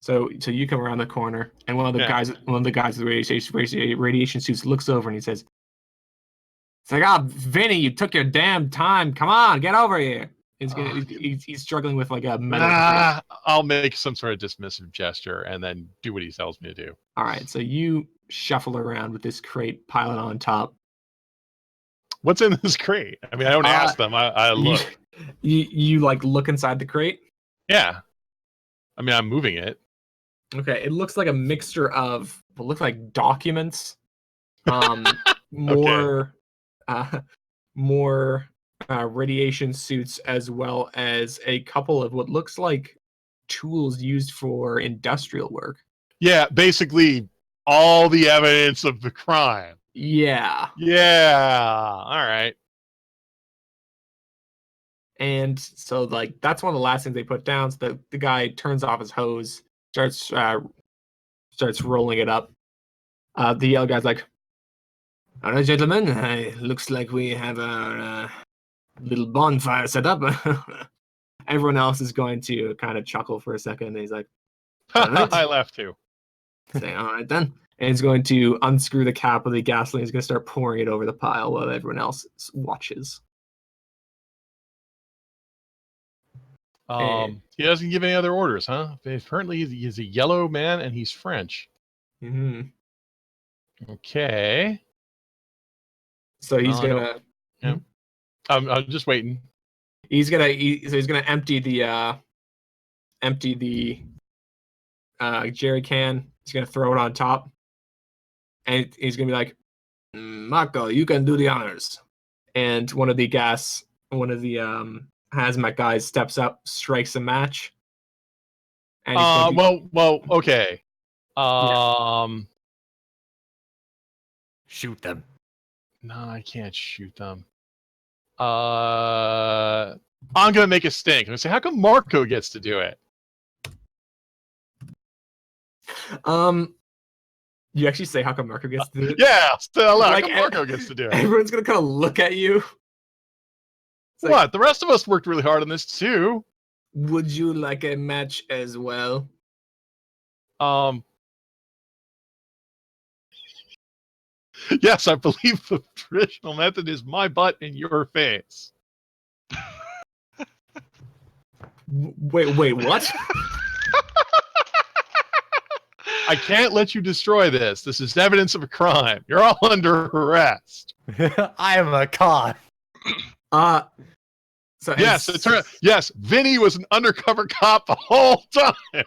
you come around the corner, and one of the guys with the radiation suits looks over and he says, "It's like, Vinny, you took your damn time. Come on, get over here." He's struggling with like a metal. I'll make some sort of dismissive gesture and then do what he tells me to do. All right, so you shuffle around with this crate piled on top. What's in this crate? I mean, I don't ask them. I look. You like look inside the crate? Yeah. I mean, I'm moving it. Okay, it looks like a mixture of what looks like documents, more radiation suits, as well as a couple of what looks like tools used for industrial work. Yeah, basically all the evidence of the crime. Yeah. All right. And so, like, that's one of the last things they put down. So the guy turns off his hose, starts rolling it up. The yellow guy's like, "All right, gentlemen, looks like we have our little bonfire set up." Everyone else is going to kind of chuckle for a second. And he's like, "All right." I laugh too. Say, "All right then." And he's going to unscrew the cap of the gasoline. He's going to start pouring it over the pile while everyone else watches. He doesn't give any other orders, huh? Apparently, he's a yellow man and he's French. Mm-hmm. Okay. So he's Well, I gonna. Yeah. I'm just waiting. He's gonna empty the jerry can. He's gonna throw it on top, and he's gonna be like, "Marco, you can do the honors." And one of the hazmat guys steps up, strikes a match. And he's going to, well, okay. Shoot them. No, I can't shoot them. I'm gonna make a stink. I'm gonna say, how come Marco gets to do it? You actually say how come Marco gets to do it? Yeah, still Like, how come Marco gets to do it? Everyone's gonna kind of look at you. It's like, What? The rest of us worked really hard on this too. would you like a match as well? Yes, I believe the traditional method is my butt in your face. Wait, what? I can't let you destroy this. This is evidence of a crime. You're all under arrest. I am a con. So Yes, yes, Vinny was an undercover cop the whole time.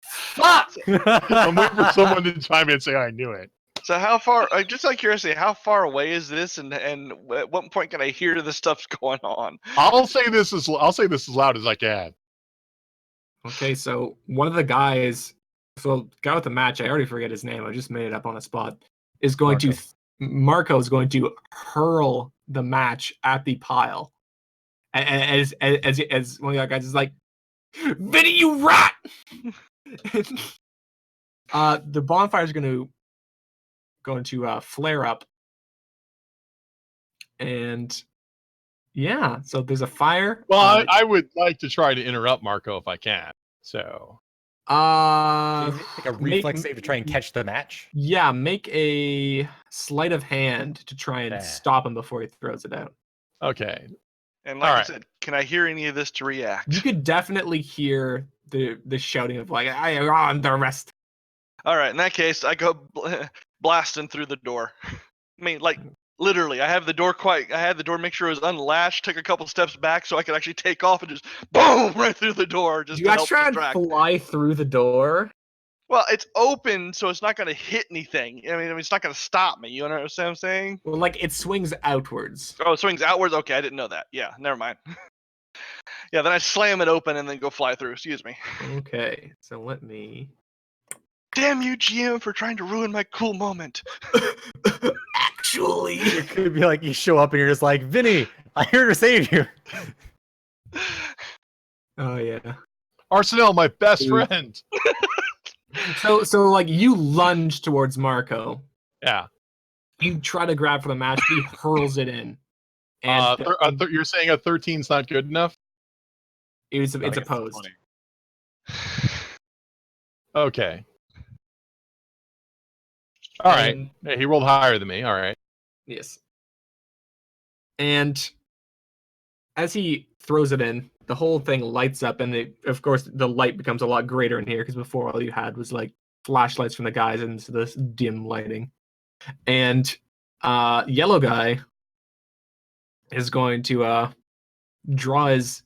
Fuck! I'm waiting for someone to chime in and say I knew it. So how far? Just out of curiosity, how far away is this, and at what point can I hear this stuff's going on? I'll say this as loud as I can. Okay, so one of the guys, so the guy with the match, I already forget his name. I just made it up on the spot. Is going Marco is going to hurl the match at the pile, as one of the other guys is like, "Vinny, you rat!" The bonfire is going to flare up, and yeah, so there's a fire. Well, I would like to try to interrupt Marco if I can. So, Like a reflex save to try and catch the match. Yeah, make a sleight of hand to try and stop him before he throws it out. Okay. And like I said, can I hear any of this to react? You could definitely hear the shouting of like, "I am on the rest." All right, in that case, I go blasting through the door. I mean, like literally, I had the door, make sure it was unlatched, took a couple steps back so I could actually take off and just boom right through the door. Just you guys try and fly through the door? Well, it's open, so it's not going to hit anything. I mean, it's not going to stop me. You understand what I'm saying? Well, like it swings outwards. Oh, it swings outwards? Okay, I didn't know that. Yeah, never mind. Yeah, then I slam it open and then go fly through. Excuse me. Okay, so let me... Damn you, GM, for trying to ruin my cool moment. Actually... It could be like you show up and you're just like, Vinny, I'm here to save you. Oh, yeah. Arsenal, my best friend. So like you lunge towards Marco. Yeah. You try to grab for the match, but he hurls it in. And you're saying a 13's not good enough? It's opposed. Okay. All right. Hey, he rolled higher than me. All right. Yes. And as he throws it in, the whole thing lights up, and of course the light becomes a lot greater in here because before all you had was like flashlights from the guys into this dim lighting. And yellow guy is going to draw his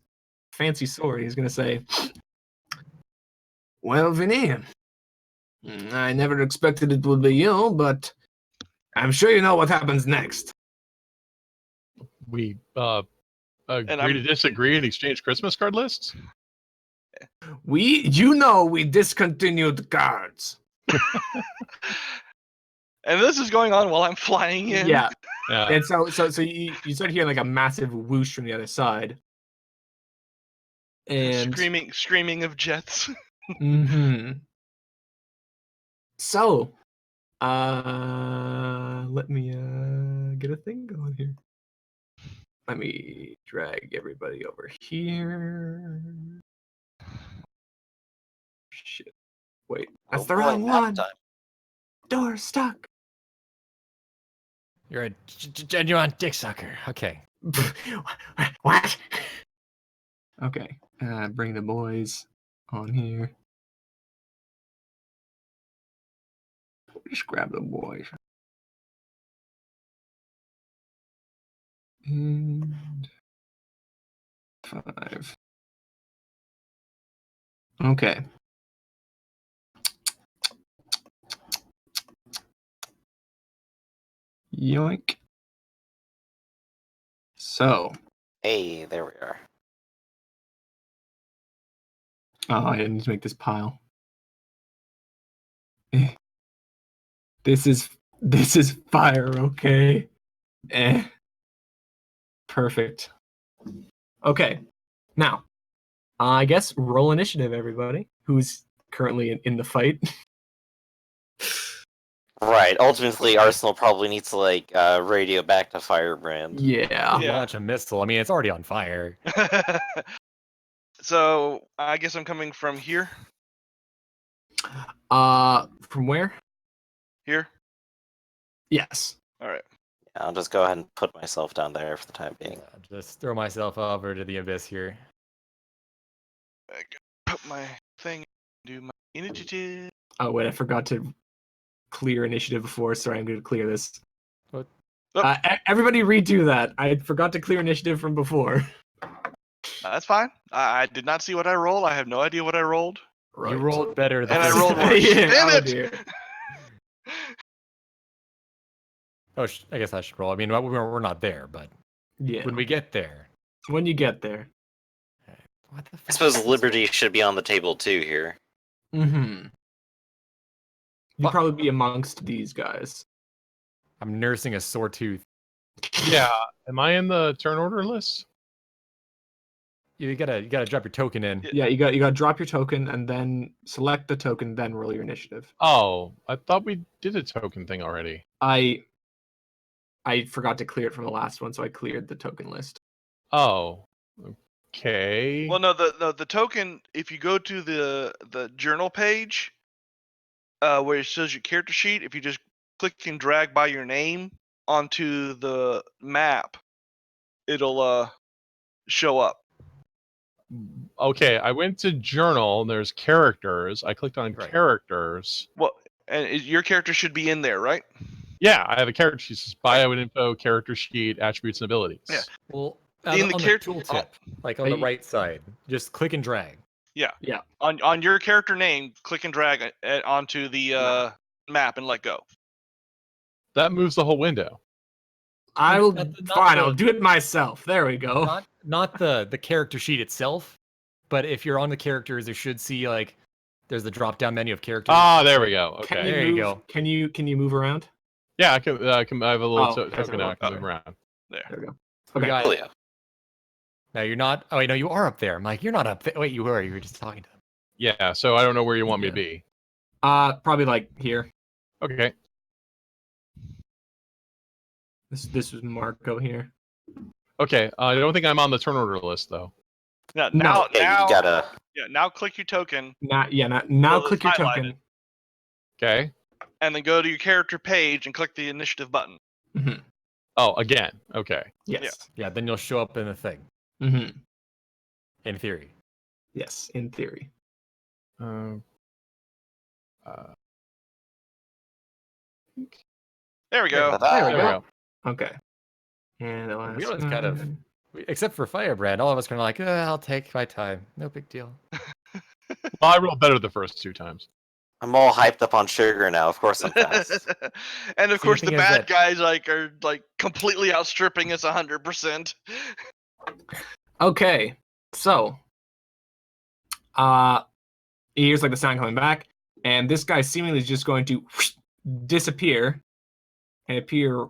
fancy sword. He's going to say, "Well, Vinny, I never expected it would be you, but I'm sure you know what happens next." We agree to disagree and exchange Christmas card lists? We discontinued cards. And this is going on while I'm flying in. Yeah. And so you start hearing like a massive whoosh from the other side. And screaming of jets. Mm-hmm. So, let me get a thing going here. Let me drag everybody over here. Shit. Wait, that's the wrong one. door's stuck. You're a genuine dick sucker. Okay. What? Okay. Bring the boys on here. Just grab the boys. And 5. Okay. Yoink. So, Hey, there we are. I need to make this pile. Eh. This is fire, okay? Perfect. Okay. Now, I guess roll initiative, everybody who's currently in the fight. Right. Ultimately, Arsenal probably needs to radio back to Firebrand. Yeah. Yeah. Launch a missile. I mean, it's already on fire. So I guess I'm coming from here. From where? Here. Yes. All right. Yeah, I'll just go ahead and put myself down there for the time being. Just throw myself over to the abyss here. I put my thing. Do my initiative. Oh wait, I forgot to clear initiative before. Sorry, I'm going to clear this. What? Everybody redo that. I forgot to clear initiative from before. That's fine. I did not see what I rolled. I have no idea what I rolled. You rolled better than And I rolled worse. Yeah, Damn oh it! dear. Oh, I guess I should roll. I mean, we're not there, but Yeah. when we get there. When you get there. What the fuck? I suppose Liberty should be on the table too here. Mm-hmm. You'd Fuck. probably be amongst these guys. I'm nursing a sore tooth. Yeah. Am I in the turn order list? You gotta drop your token in. Yeah, you got to drop your token and then select the token, then roll your initiative. Oh, I thought we did a token thing already. I forgot to clear it from the last one, so I cleared the token list. Oh. Okay. Well, no, the token. If you go to the journal page, where it shows your character sheet, if you just click and drag by your name onto the map, it'll show up. Okay, I went to journal and there's characters. I clicked on Right. characters. Well, and your character should be in there, right? Yeah, I have a character sheet. Says bio and info, character sheet, attributes and abilities. Yeah. Well, In on the the character- tooltip, like on the right side, just click and drag. On your character name, click and drag it onto the map and let go. That moves the whole window. I will. Not Fine, the- I'll do it myself. There we go. Not the character sheet itself, but if you're on the characters, there should see there's the drop down menu of characters. Ah, there we go. Can Okay. you There you move- go. Can you move around? Yeah, I can. I have a little Oh, token now. I can okay. move around. There we go. We Okay. got Oh it. yeah. No, you're not. Oh wait, no, you are up there, Mike. You're not up there. Wait, you were. You were just talking to them. Yeah. So I don't know where you want me to be. Probably like here. Okay. This was Marco here. Okay. I don't think I'm on the turn order list though. Now, No. now, Yeah, now, you gotta. yeah, now click your token Now Well, it's click your highlighted. token. Okay. and then go to your character page and click the initiative button. Mm-hmm. Oh, again. Okay. Yes. Yeah, then you'll show up in the thing. Mm-hmm. In theory. Yes, in theory. Um. There we go. Ta-da. There we There we go. go. Okay. And the last We always kind of- one. Except for Firebrand, all of us kind of like, I'll take my time. No big deal. Well, I rolled better the first 2 times. I'm all hyped up on sugar now. Of course I'm fast. And of See, the course, the thing is bad that- guys are completely outstripping us 100%. Okay. So he hears like the sound coming back, and this guy seemingly is just going to disappear and appear.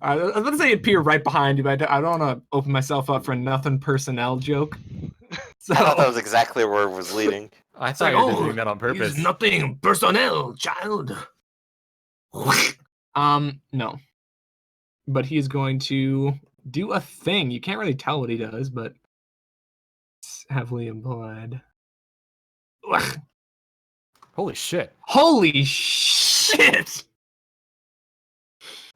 I was about to say appear right behind you, but I don't want to open myself up for a nothing personnel joke. So I thought that was exactly where it was leading. I it's thought like, you were doing that on purpose. he's nothing personnel, child. No. But he's going to do a thing. You can't really tell what he does, but it's heavily implied. Holy shit. Holy sh! shit!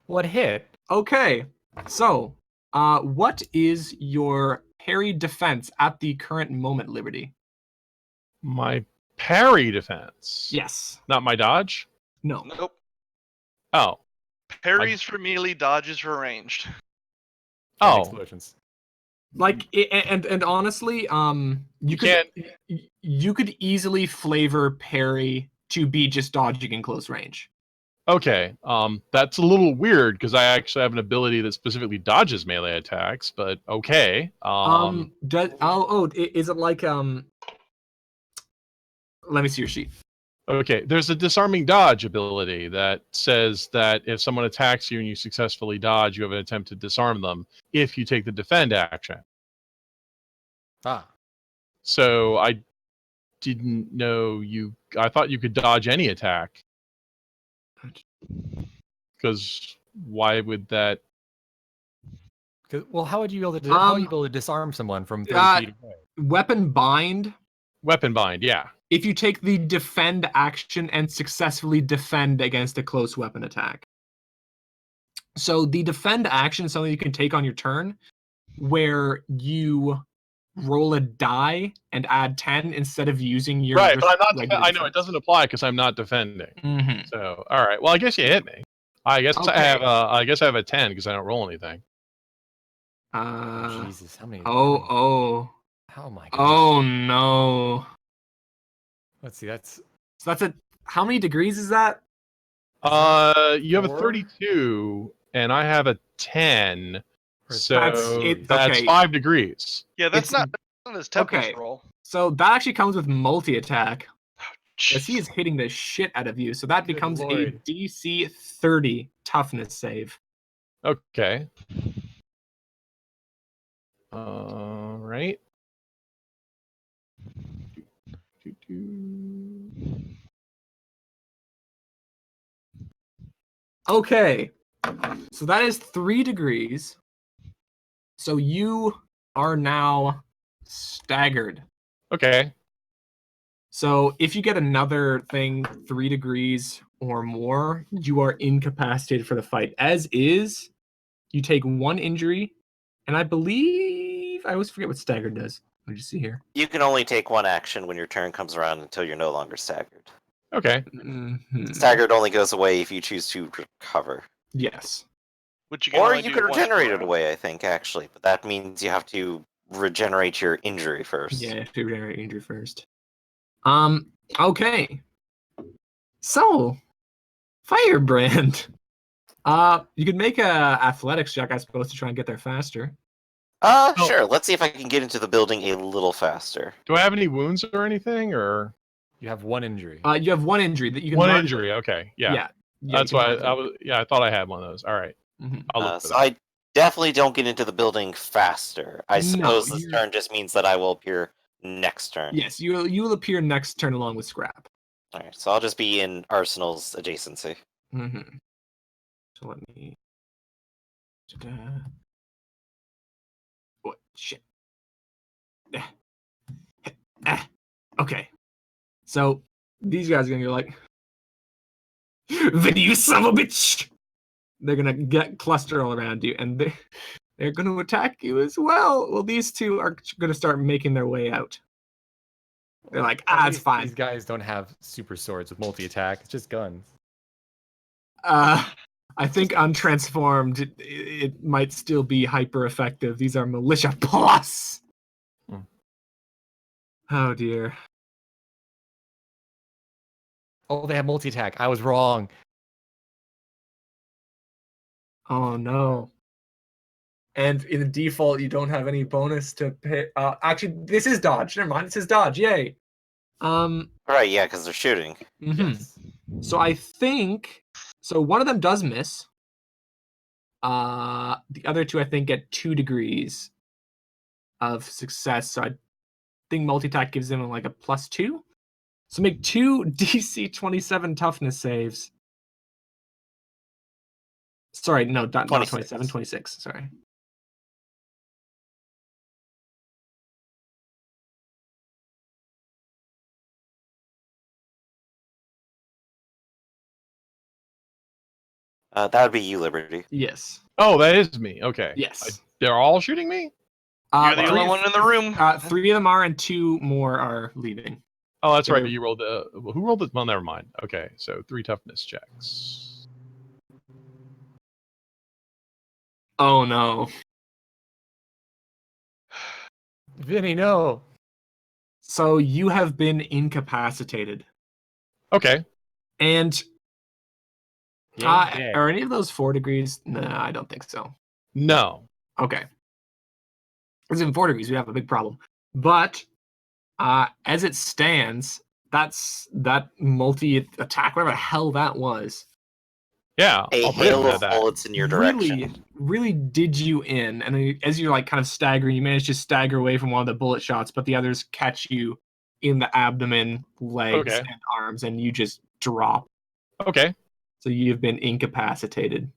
What hit? Okay, so, what is your parry defense at the current moment, Liberty? My parry defense. Yes. Not my dodge? No. Nope. Oh. Parries for melee, dodges for ranged. And Oh. explosions. Like, and honestly, you could easily flavor parry to be just dodging in close range. Okay. That's a little weird because I actually have an ability that specifically dodges melee attacks, but okay. Is it like let me see your sheet. Okay, there's a disarming dodge ability that says that if someone attacks you and you successfully dodge, you have an attempt to disarm them if you take the defend action. Ah. So I didn't know I thought you could dodge any attack. Because why would that? Well, how would you be able to? How would you be able to disarm someone from 30 feet away? Weapon bind. Weapon bind, yeah. If you take the defend action and successfully defend against a close weapon attack. So the defend action is something you can take on your turn where you roll a die and add 10 instead of using your Right, but I'm not. regular I know it defense. doesn't apply because I'm not defending. Mm-hmm. So, all right. Well, I guess you hit me. I guess Okay. I have. I guess I have a 10 because I don't roll anything. Jesus, how many? Oh my god. oh no. Let's see. That's So that's how many degrees is that? You have a 4? 32 and I have a 10. Or is So it- that's okay. 5 degrees. Yeah, that's It's- not his Tempest okay. roll. So that actually comes with multi-attack. Because he Jeez. is hitting the shit out of you. So that Good becomes lord. a DC 30 toughness save. Okay. All right. Okay. So that is 3 degrees. So you are now staggered. Okay. So if you get another thing 3 degrees or more, you are incapacitated for the fight. As is, you take 1 injury, and I believe I always forget what staggered does. What did you see here? You can only take one action when your turn comes around until you're no longer staggered. Okay. Mhm. Staggered only goes away if you choose to recover. Yes. Which you can Or only you do could once regenerate per it round. away, I think, actually. But that means you have to regenerate your injury first. Yeah, you have to regenerate injury first. Okay. So, Firebrand. You could make a athletics check, I suppose, to try and get there faster. Sure. Let's see if I can get into the building a little faster. Do I have any wounds or anything, or You have 1 injury. You have 1 injury that you can one mark. injury? Okay. Yeah. Yeah. That's you why can mark I it. was. Yeah, I thought I had one of those. All right. Mhm. I'll look for So that. I definitely don't get into the building faster. I No, suppose this you're- turn just means that I will appear next turn. Yes, you will appear next turn along with Scrap. Alright, so I'll just be in Arsenal's adjacency. Mm-hmm. So let me. What shit? Okay. So these guys are gonna go like, "Then you son of a bitch!" They're gonna get cluster all around you, and they're gonna attack you as well. Well, these two are gonna start making their way out. They're like, At it's least fine. These guys don't have super swords with multi-attack. It's just guns. I think untransformed, it might still be hyper effective. These are militia plus. Hmm. Oh dear. Oh, they have multi-attack. I was wrong. Oh no. And in the default, you don't have any bonus to pay. Actually, this is dodge. Never mind. This is dodge. Yay. Right, yeah, because they're shooting. Mhm. Yes. So I think so. One of them does miss. The other two I think get 2 degrees of success. So I think multi-attack gives them like a +2. So make 2 DC 27 toughness saves. Sorry, no, not 27, 26. Sorry. That would be you, Liberty. Yes. Oh, that is me. Okay. Yes. They're all shooting me? You're the three- only one in the room. 3 of them are, and 2 more are leaving. Oh, that's right. They're- You rolled the. Who rolled it? Well, never mind. Okay, so 3 toughness checks. Oh no. Vinny, no. So you have been incapacitated. Okay. And Game dead. are any of those 4 degrees? No, I don't think so. No. Okay. Because in 4 degrees, we have a big problem. But as it stands, that multi-attack, whatever the hell that was, Yeah. A I'll put hail it of that. bullets in your direction. really did you in. And as you're like kind of staggering, you manage to stagger away from one of the bullet shots, but the others catch you in the abdomen, legs, Okay. and arms, and you just drop. Okay. So you've been incapacitated.